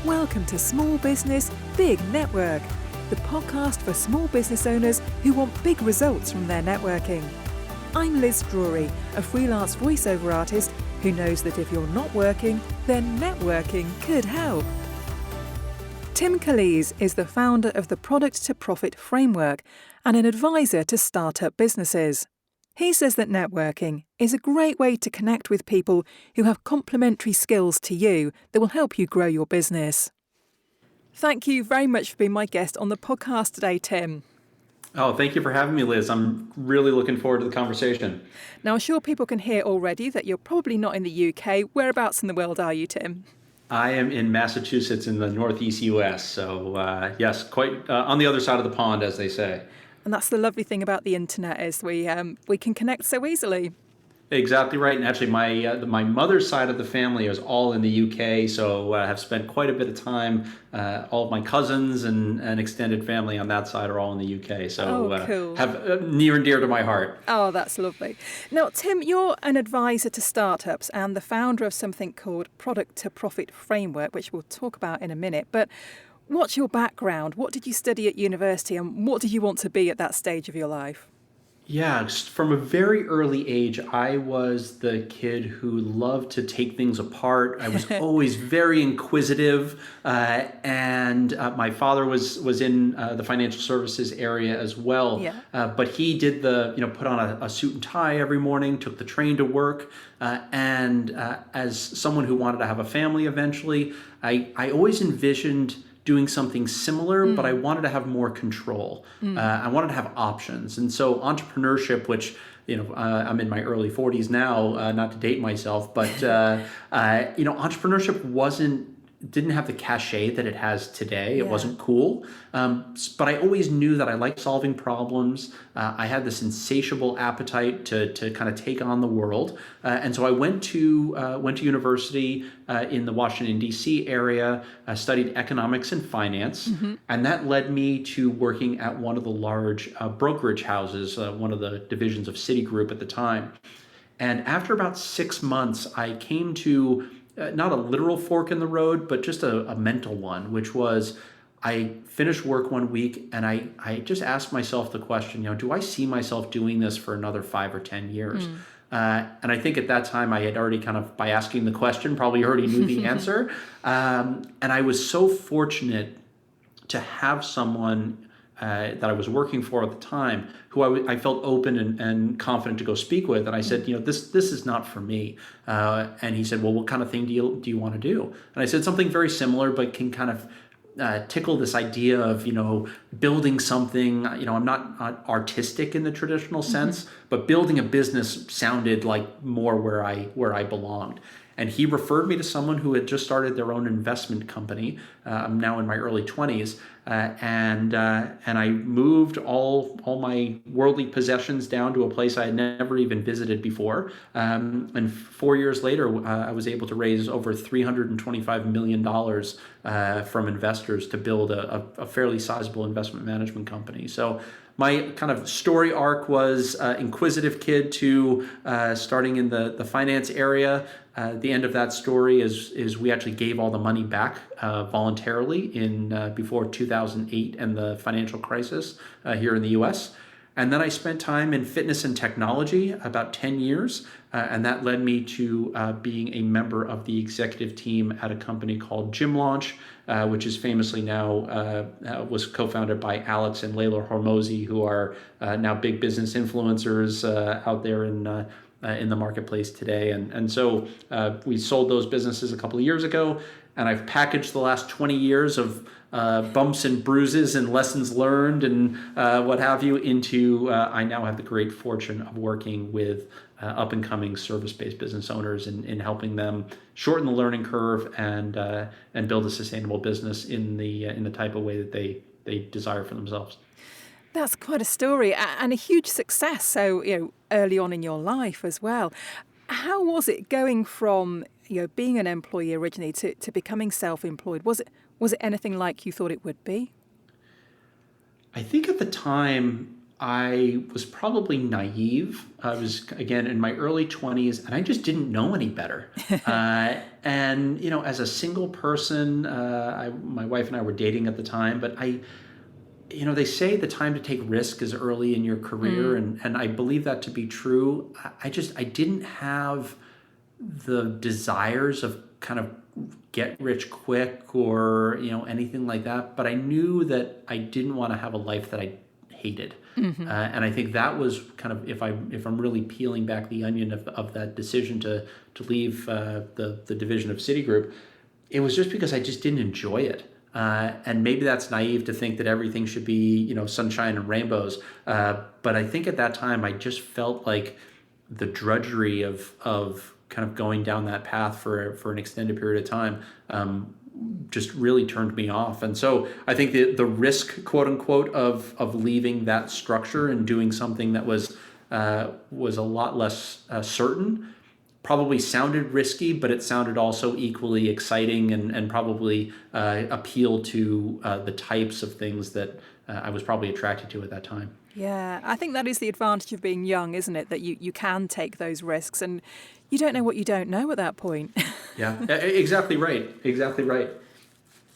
Welcome to Small Business, Big Network, the podcast for small business owners who want big results from their networking. I'm Liz Drury, a freelance voiceover artist who knows that if you're not working, then networking could help. Tim Calise is the founder of the Product to Profit framework and an advisor to startup businesses. He says that networking is a great way to connect with people who have complementary skills to you that will help you grow your business. Thank you very much for being my guest on the podcast today, Tim. Oh, thank you for having me, Liz. I'm really looking forward to the conversation. Now, I'm sure people can hear already that you're probably not in the UK. Whereabouts in the world are you, Tim? I am in Massachusetts in the Northeast US, so yes, quite on the other side of the pond, as they say. And that's the lovely thing about the internet is we can connect so easily. Exactly right. And actually, my mother's side of the family is all in the UK, so I have spent quite a bit of time. All of my cousins and extended family on that side are all in the UK, so cool. Have near and dear to my heart. Oh, that's lovely. Now, Tim, you're an advisor to startups and the founder of something called Product to Profit framework, which we'll talk about in a minute. But what's your background? What did you study at university and what did you want to be at that stage of your life? Yeah, from a very early age, I was the kid who loved to take things apart. I was always very inquisitive, and my father was in the financial services area as well. Yeah. But he did put on a suit and tie every morning, took the train to work, and as someone who wanted to have a family eventually, I always envisioned doing something similar, but I wanted to have more control. I wanted to have options. And so entrepreneurship, which, I'm in my early 40s now, not to date myself, but, entrepreneurship didn't have the cachet that it has today. It wasn't cool. But I always knew that I liked solving problems. I had this insatiable appetite to kind of take on the world. And so I went to university in the Washington, D.C. area, studied economics and finance. Mm-hmm. And that led me to working at one of the large brokerage houses, one of the divisions of Citigroup at the time. And after about 6 months, I came to not a literal fork in the road, but just a mental one, which was I finished work one week and I just asked myself the question, do I see myself doing this for another 5 or 10 years? And I think at that time I had already kind of, by asking the question, probably already knew the answer. And I was so fortunate to have someone that I was working for at the time, who I felt open and confident to go speak with. And I said, this is not for me. And he said, well, what kind of thing do you want to do? And I said something very similar, but can kind of tickle this idea of, building something. I'm not artistic in the traditional sense, but building a business sounded like more where I belonged. And he referred me to someone who had just started their own investment company. I'm now in my early 20s, and I moved all my worldly possessions down to a place I had never even visited before. And 4 years later, I was able to raise over $325 million from investors to build a fairly sizable investment management company. So my kind of story arc was inquisitive kid to starting in the finance area. The end of that story is we actually gave all the money back voluntarily before 2008 and the financial crisis here in the U.S. And then I spent time in fitness and technology, about 10 years, and that led me to being a member of the executive team at a company called Gym Launch, which is famously now was co-founded by Alex and Layla Hormozi, who are now big business influencers out there in the marketplace today. And so we sold those businesses a couple of years ago, and I've packaged the last 20 years of bumps and bruises and lessons learned and what have you into I now have the great fortune of working with up-and-coming service-based business owners in helping them shorten the learning curve and build a sustainable business in the type of way that they desire for themselves. That's quite a story and a huge success. So, early on in your life as well. How was it going from, being an employee originally to becoming self-employed? Was it anything like you thought it would be? I think at the time I was probably naive. I was, again, in my early 20s, and I just didn't know any better. And, as a single person, my wife and I were dating at the time, but they say the time to take risk is early in your career, and I believe that to be true. I didn't have the desires of kind of get rich quick or, anything like that, but I knew that I didn't want to have a life that I hated. And I think that was kind of, if I'm really peeling back the onion of that decision to leave the division of Citigroup, it was just because I just didn't enjoy it. And maybe that's naive to think that everything should be, sunshine and rainbows. But I think at that time I just felt like the drudgery of kind of going down that path for an extended period of time just really turned me off. And so I think the risk, quote unquote, of leaving that structure and doing something that was a lot less certain probably sounded risky, but it sounded also equally exciting and probably appealed to the types of things that I was probably attracted to at that time. Yeah, I think that is the advantage of being young, isn't it? That you can take those risks, and you don't know what you don't know at that point. Yeah, exactly right. Exactly right.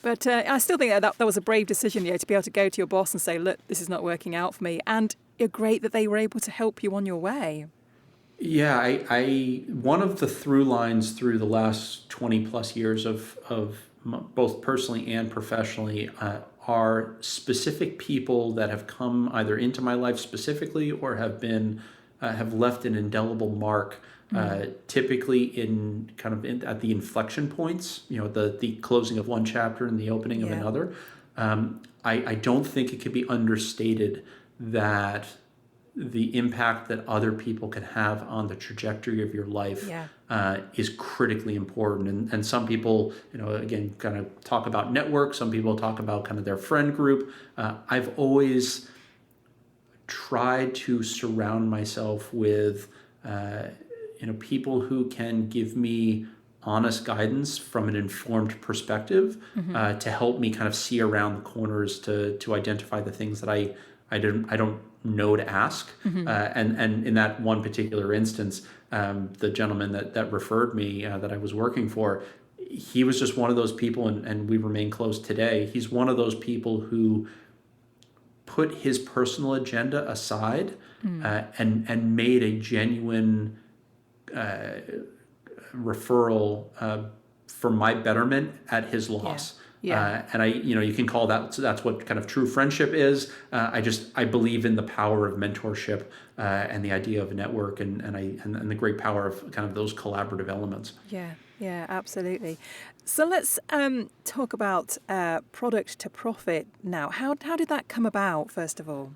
But I still think that was a brave decision, to be able to go to your boss and say, look, this is not working out for me. And you're great that they were able to help you on your way. Yeah, I one of the through lines through the last 20 plus years of both personally and professionally are specific people that have come either into my life specifically or have left an indelible mark. Typically at the inflection points, the closing of one chapter and the opening of another. I don't think it could be understated that the impact that other people can have on the trajectory of your life is critically important. And some people, again, kind of talk about network. Some people talk about kind of their friend group. I've always tried to surround myself with people who can give me honest guidance from an informed perspective to help me kind of see around the corners to identify the things that I don't know to ask. And in that one particular instance, the gentleman that referred me that I was working for, he was just one of those people, and we remain close today. He's one of those people who put his personal agenda aside and made a genuine referral for my betterment at his loss. And you can call that's what kind of true friendship is. I believe in the power of mentorship and the idea of a network and the great power of kind of those collaborative elements. Yeah, absolutely. So let's talk about product to profit now. How did that come about, first of all?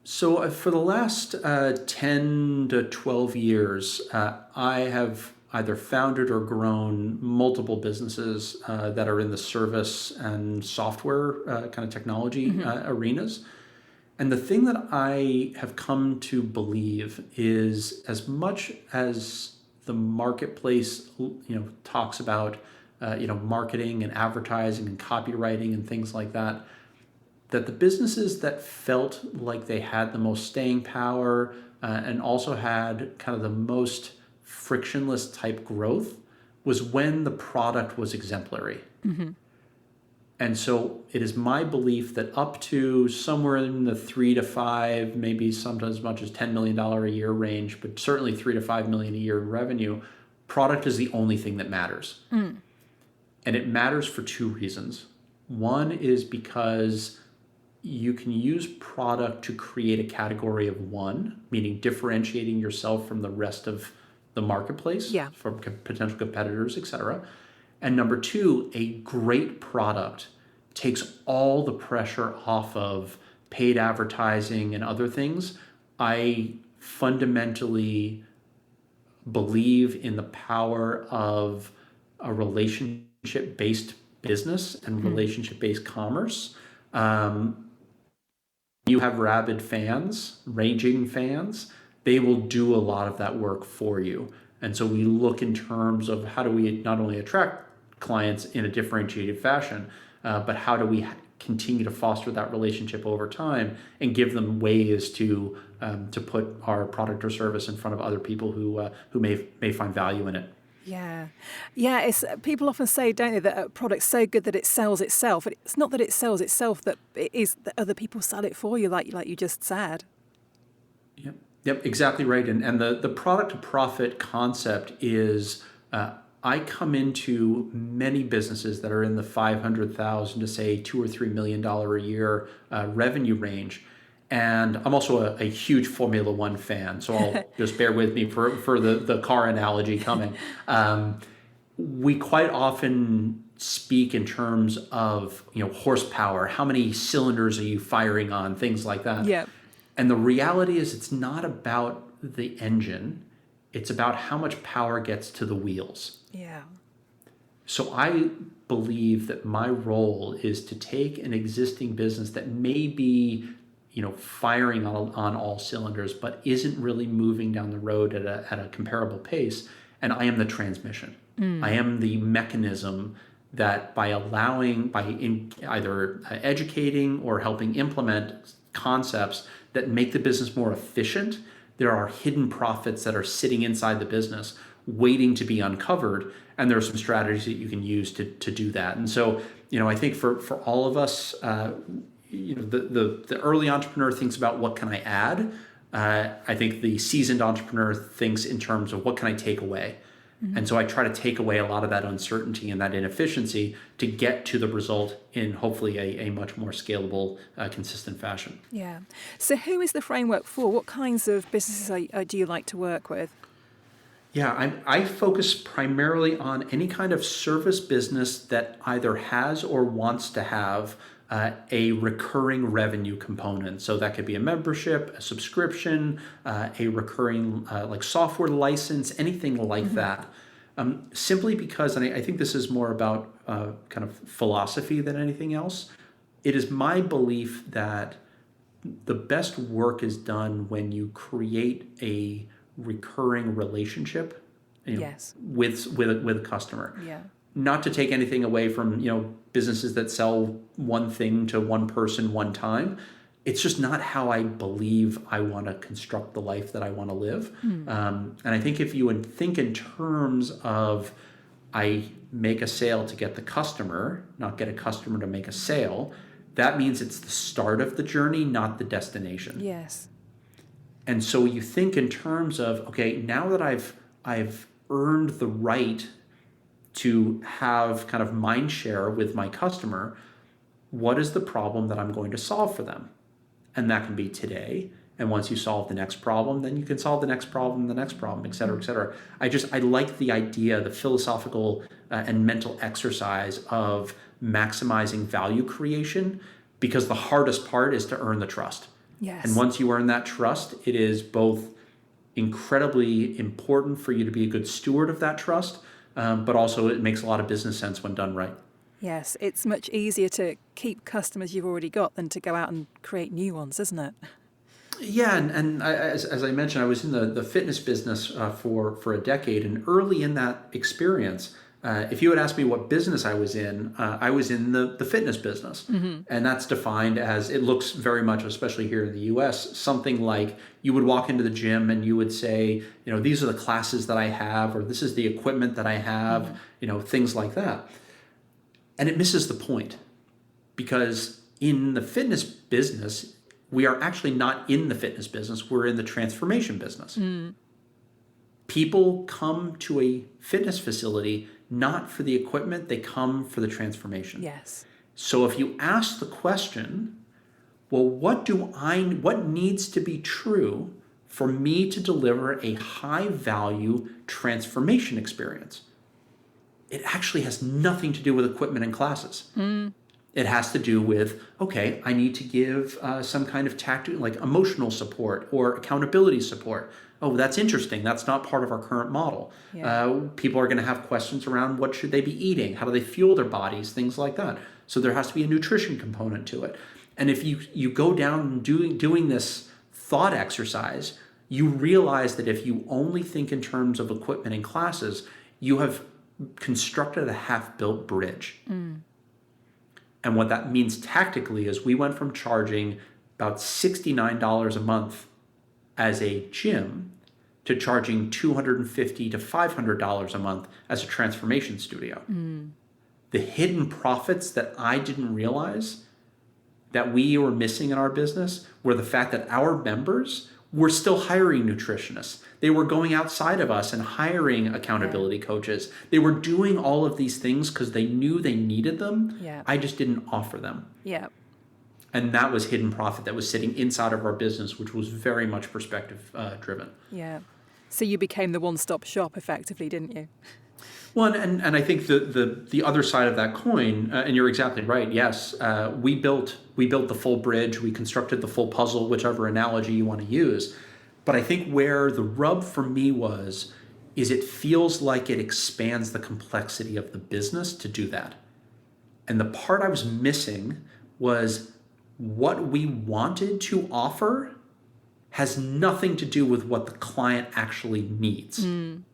So for the last 10 to 12 years, I have either founded or grown multiple businesses that are in the service and software kind of technology arenas. And the thing that I have come to believe is, as much as the marketplace, talks about, marketing and advertising and copywriting and things like that, that the businesses that felt like they had the most staying power and also had kind of the most frictionless type growth was when the product was exemplary. And so it is my belief that up to somewhere in the 3 to 5, maybe sometimes as much as $10 million a year range, but certainly 3 to 5 million a year in revenue, product is the only thing that matters. And it matters for two reasons. One is because you can use product to create a category of one, meaning differentiating yourself from the rest of the marketplace, from potential competitors, et cetera. And number two, a great product takes all the pressure off of paid advertising and other things. I fundamentally believe in the power of a relationship-based business and relationship-based commerce. You have rabid fans, raging fans, they will do a lot of that work for you. And so we look in terms of how do we not only attract clients in a differentiated fashion, but how do we continue to foster that relationship over time and give them ways to put our product or service in front of other people who may find value in it. Yeah. Yeah, it's people often say, don't they, that a product's so good that it sells itself. It's not that it sells itself, that it is that other people sell it for you, like you just said. Yep, exactly right. And the product to profit concept is I come into many businesses that are in the 500,000 to say $2 or $3 million a year revenue range. And I'm also a huge Formula One fan, so I'll just bear with me for the car analogy coming. We quite often speak in terms of horsepower. How many cylinders are you firing on? Things like that. Yeah. And the reality is, it's not about the engine; it's about how much power gets to the wheels. Yeah. So I believe that my role is to take an existing business that may be firing on all cylinders, but isn't really moving down the road at a comparable pace. And I am the transmission. I am the mechanism that by either educating or helping implement concepts that make the business more efficient, there are hidden profits that are sitting inside the business waiting to be uncovered. And there are some strategies that you can use to do that. And so, I think for all of us, the early entrepreneur thinks about what can I add. I think the seasoned entrepreneur thinks in terms of what can I take away. And so I try to take away a lot of that uncertainty and that inefficiency to get to the result in hopefully a much more scalable, consistent fashion. Yeah. So who is the framework for? What kinds of businesses do you like to work with? Yeah, I focus primarily on any kind of service business that either has or wants to have a recurring revenue component. So that could be a membership, a subscription, a recurring like software license, anything like that. Simply because, and I think this is more about kind of philosophy than anything else, it is my belief that the best work is done when you create a recurring relationship Yes. with a customer. Yeah. Not to take anything away from businesses that sell one thing to one person one time. It's just not how I believe I want to construct the life that I want to live. And I think if you think in terms of I make a sale to get the customer, not get a customer to make a sale, that means it's the start of the journey, not the destination. Yes. And so you think in terms of, okay, now that I've earned the right to have kind of mind share with my customer, what is the problem that I'm going to solve for them? And that can be today. And once you solve the next problem, then you can solve the next problem, the next problem, et cetera, et cetera. I like the idea, the philosophical and mental exercise of maximizing value creation, because the hardest part is to earn the trust. Yes. And once you earn that trust, it is both incredibly important for you to be a good steward of that trust, but also it makes a lot of business sense when done right. Yes, it's much easier to keep customers you've already got than to go out and create new ones, isn't it? Yeah, and as I mentioned, I was in the fitness business for a decade, and early in that experience, if you had asked me what business I was in the fitness business. And that's defined as, it looks very much, especially here in the US, something like you would walk into the gym and you would say, these are the classes that I have, or this is the equipment that I have, things like that. And it misses the point, because in the fitness business, we are actually not in the fitness business, we're in the transformation business. People come to a fitness facility not for the equipment, they come for the transformation. Yes. So if you ask the question, well, what needs to be true for me to deliver a high value transformation experience? It actually has nothing to do with equipment and classes. It has to do with, okay, I need to give some kind of tactical, like emotional support or accountability support. Oh, that's interesting. That's not part of our current model. Yeah. People are going to have questions around what should they be eating? How do they fuel their bodies? Things like that. So there has to be a nutrition component to it. And if you go down and doing this thought exercise, you realize that if you only think in terms of equipment and classes, you have constructed a half-built bridge. And what that means tactically is we went from charging about $69 a month as a gym to charging $250 to $500 a month as a transformation studio. The hidden profits that I didn't realize that we were missing in our business were the fact that our members were still hiring nutritionists. They were going outside of us and hiring accountability coaches. They were doing all of these things because they knew they needed them. I just didn't offer them. And that was hidden profit that was sitting inside of our business, which was very much perspective driven. So you became the one-stop shop effectively, didn't you? Well, and I think the other side of that coin, and you're exactly right. Yes, we built the full bridge, we constructed the full puzzle, whichever analogy you want to use. But I think where the rub for me is it feels like it expands the complexity of the business to do that. And the part I was missing was what we wanted to offer has nothing to do with what the client actually needs. I'm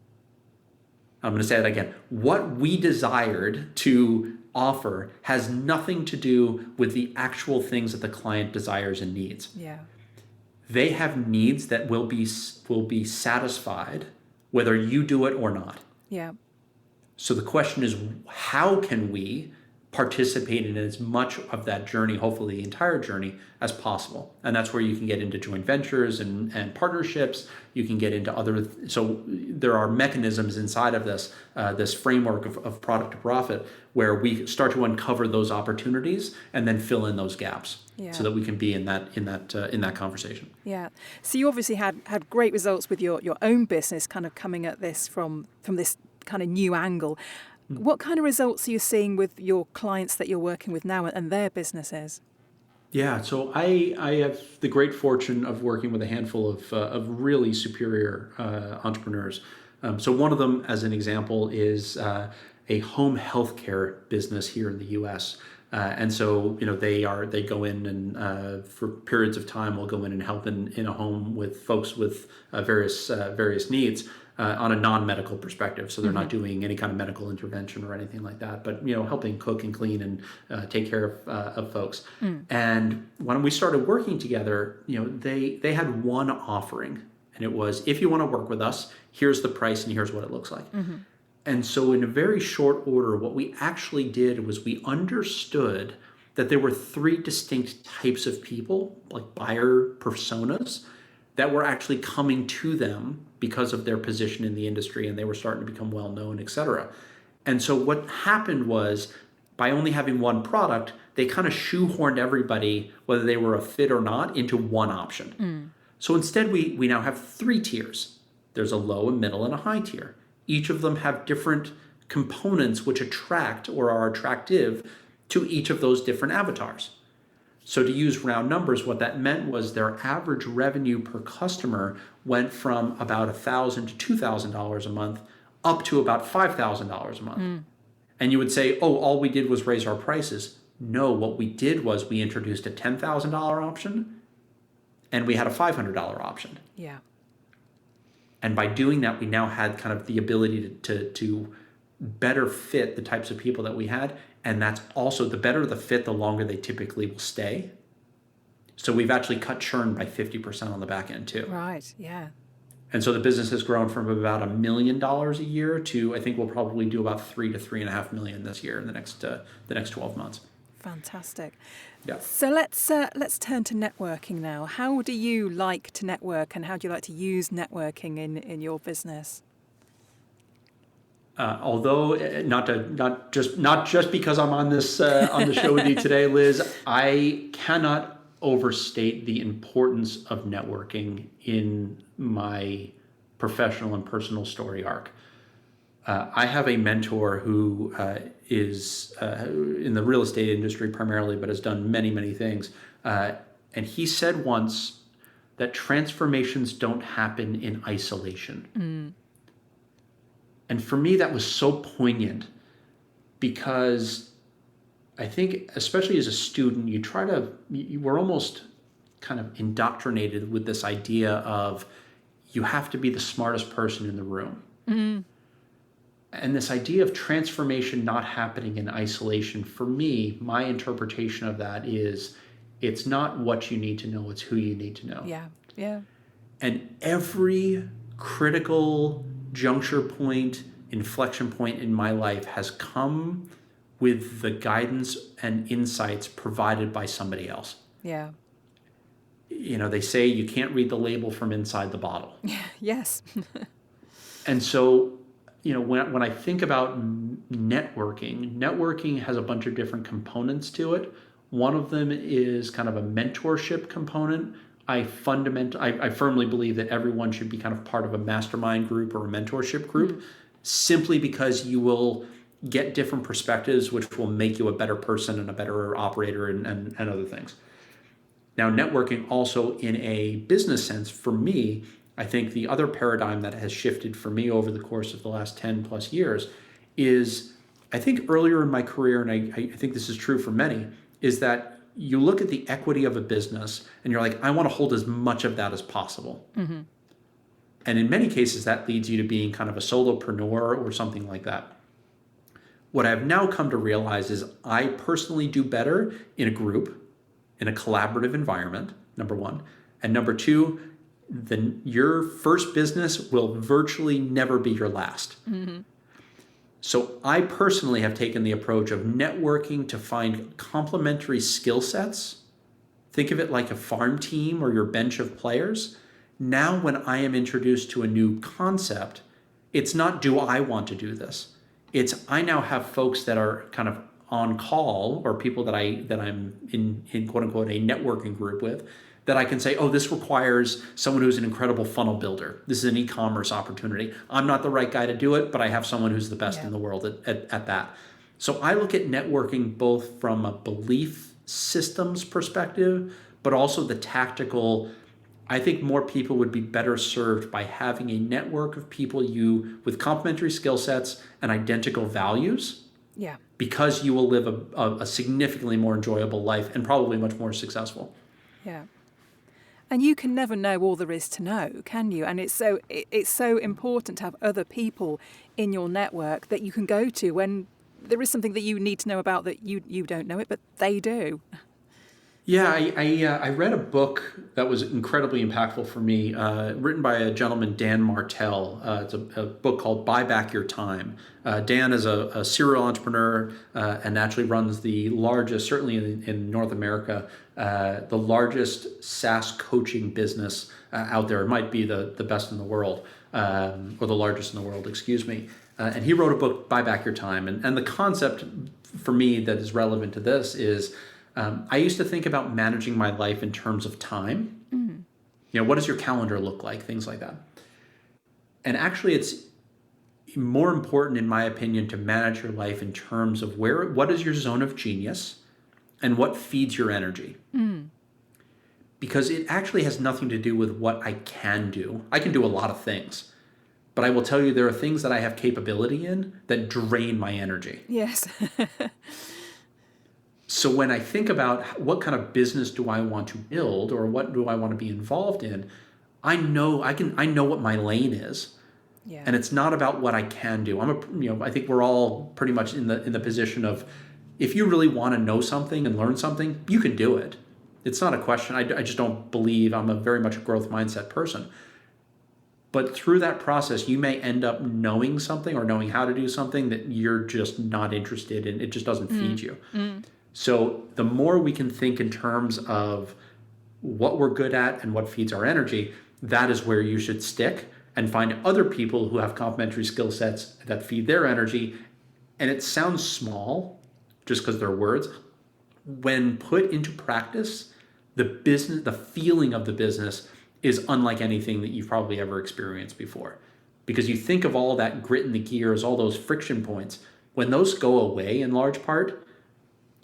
going to say that again. What we desired to offer has nothing to do with the actual things that the client desires and needs. They have needs that will be satisfied whether you do it or not. So the question is, how can we participate in as much of that journey, hopefully the entire journey, as possible? And that's where you can get into joint ventures and partnerships. You can get into other, so there are mechanisms inside of this framework of product to profit where we start to uncover those opportunities and then fill in those gaps so that we can be in that conversation. So you obviously had great results with your own business, kind of coming at this from this kind of new angle. What kind of results are you seeing with your clients that you're working with now and their businesses? So I have the great fortune of working with a handful of really superior entrepreneurs. So one of them, as an example, is a home healthcare business here in the U.S. And so they go in and for periods of time will go in and help in a home with folks with various needs. On a non-medical perspective. So they're not doing any kind of medical intervention or anything like that, but helping cook and clean and take care of folks. And when we started working together, they had one offering, and it was, if you want to work with us, here's the price and here's what it looks like. And so in a very short order, what we actually did was we understood that there were three distinct types of people, like buyer personas, that were actually coming to them because of their position in the industry, and they were starting to become well known, et cetera. And so what happened was, by only having one product, they kind of shoehorned everybody, whether they were a fit or not, into one option. So instead, we now have three tiers. There's a low, a middle, and a high tier. Each of them have different components which attract or are attractive to each of those different avatars. So to use round numbers, what that meant was their average revenue per customer went from about $1,000 to $2,000 a month up to about $5,000 a month. And you would say, oh, all we did was raise our prices. No, what we did was we introduced a $10,000 option and we had a $500 option. And by doing that, we now had kind of the ability to better fit the types of people that we had. And that's also, the better the fit, the longer they typically will stay. So we've actually cut churn by 50% on the back end too. And so the business has grown from about $1 million a year to, I think we'll probably do about $3 to $3.5 million this year in the next 12 months. Fantastic. So let's turn to networking now. How do you like to network, and how do you like to use networking in your business? Although not just because I'm on this on the show with you today, Liz, I cannot overstate the importance of networking in my professional and personal story arc. I have a mentor who is in the real estate industry primarily, but has done many things. And he said once that transformations don't happen in isolation. And for me, that was so poignant because I think, especially as a student, you were almost kind of indoctrinated with this idea of you have to be the smartest person in the room. And this idea of transformation not happening in isolation, for me, my interpretation of that is it's not what you need to know, it's who you need to know. Yeah. Yeah. And every critical juncture point, inflection point in my life has come with the guidance and insights provided by somebody else. Yeah. They say you can't read the label from inside the bottle. Yes. And so, when I think about networking has a bunch of different components to it. One of them is kind of a mentorship component. I firmly believe that everyone should be kind of part of a mastermind group or a mentorship group, simply because you will get different perspectives, which will make you a better person and a better operator and other things. Now, networking also in a business sense, for me, I think the other paradigm that has shifted for me over the course of the last 10 plus years is, I think earlier in my career, and I think this is true for many, is that you look at the equity of a business and you're like, I want to hold as much of that as possible. Mm-hmm. And in many cases, that leads you to being kind of a solopreneur or something like that. What I've now come to realize is I personally do better in a group, in a collaborative environment, number one. And number two, your first business will virtually never be your last. Mm-hmm. So I personally have taken the approach of networking to find complementary skill sets. Think of it like a farm team or your bench of players. Now, when I am introduced to a new concept, it's not, do I want to do this? It's, I now have folks that are kind of on call, or people that I'm in quote unquote a networking group with, that I can say, oh, this requires someone who's an incredible funnel builder. This is an e-commerce opportunity. I'm not the right guy to do it, but I have someone who's the best in the world at that. So I look at networking both from a belief systems perspective, but also the tactical. I think more people would be better served by having a network of people with complementary skill sets and identical values. Yeah. Because you will live a significantly more enjoyable life and probably much more successful. Yeah. And you can never know all there is to know, can you? And it's so important to have other people in your network that you can go to when there is something that you need to know about that you don't know it, but they do. Yeah, I read a book that was incredibly impactful for me, written by a gentleman, Dan Martell. It's a book called Buy Back Your Time. Dan is a serial entrepreneur and actually runs the largest, certainly in North America, the largest SaaS coaching business out there. It might be the best in the world, or the largest in the world, excuse me. And he wrote a book, Buy Back Your Time. And the concept for me that is relevant to this is, I used to think about managing my life in terms of time. Mm-hmm. What does your calendar look like? Things like that. And actually, it's more important, in my opinion, to manage your life in terms of what is your zone of genius and what feeds your energy. Mm. Because it actually has nothing to do with what I can do. I can do a lot of things. But I will tell you, there are things that I have capability in that drain my energy. Yes. So when I think about what kind of business do I want to build, or what do I want to be involved in, I know what my lane is. Yeah. And it's not about what I can do. I think we're all pretty much in the position of, if you really want to know something and learn something, you can do it. It's not a question. I just don't believe, I'm a very much a growth mindset person. But through that process, you may end up knowing something or knowing how to do something that you're just not interested in. It just doesn't feed you. Mm. So the more we can think in terms of what we're good at and what feeds our energy, that is where you should stick and find other people who have complementary skill sets that feed their energy. And it sounds small just because they're words. When put into practice, the feeling of the business is unlike anything that you've probably ever experienced before. Because you think of all that grit in the gears, all those friction points, when those go away in large part,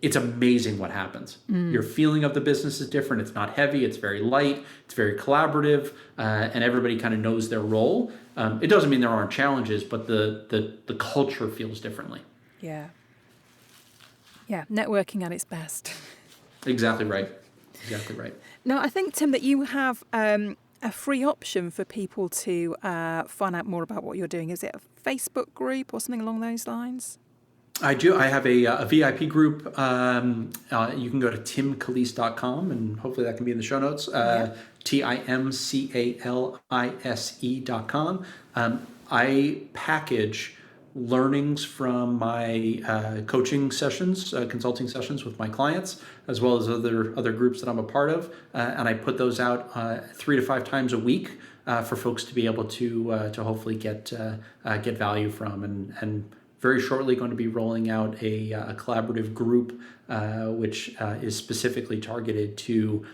it's amazing what happens. Mm. Your feeling of the business is different. It's not heavy. It's very light. It's very collaborative, and everybody kind of knows their role. It doesn't mean there aren't challenges, but the culture feels differently. Yeah. Yeah, networking at its best. Exactly right. Exactly right. Now, I think, Tim, that you have a free option for people to find out more about what you're doing? Is it a Facebook group or something along those lines? I do. I have a VIP group. You can go to timcalise.com, and hopefully that can be in the show notes. TIMCALISE.com. I package learnings from my coaching sessions, consulting sessions with my clients, as well as other groups that I'm a part of, and I put those out 3 to 5 times a week for folks to be able to hopefully get value from, and very shortly going to be rolling out a collaborative group which is specifically targeted to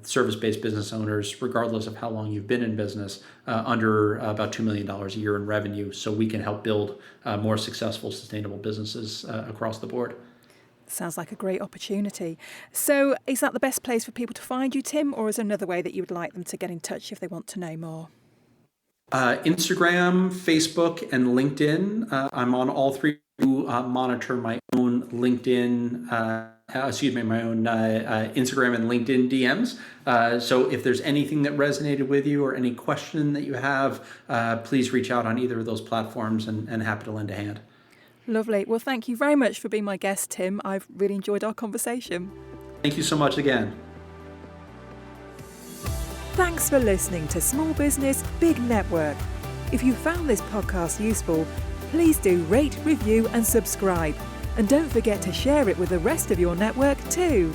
service-based business owners, regardless of how long you've been in business, under about $2 million a year in revenue, so we can help build more successful, sustainable businesses across the board. Sounds like a great opportunity. So is that the best place for people to find you, Tim, or is there another way that you would like them to get in touch if they want to know more? Instagram, Facebook, and LinkedIn. I'm on all three to monitor my own LinkedIn, my own Instagram and LinkedIn DMs. So if there's anything that resonated with you or any question that you have, please reach out on either of those platforms, and happy to lend a hand. Lovely. Well, thank you very much for being my guest, Tim. I've really enjoyed our conversation. Thank you so much again. Thanks for listening to Small Business, Big Network. If you found this podcast useful, please do rate, review and subscribe. And don't forget to share it with the rest of your network too.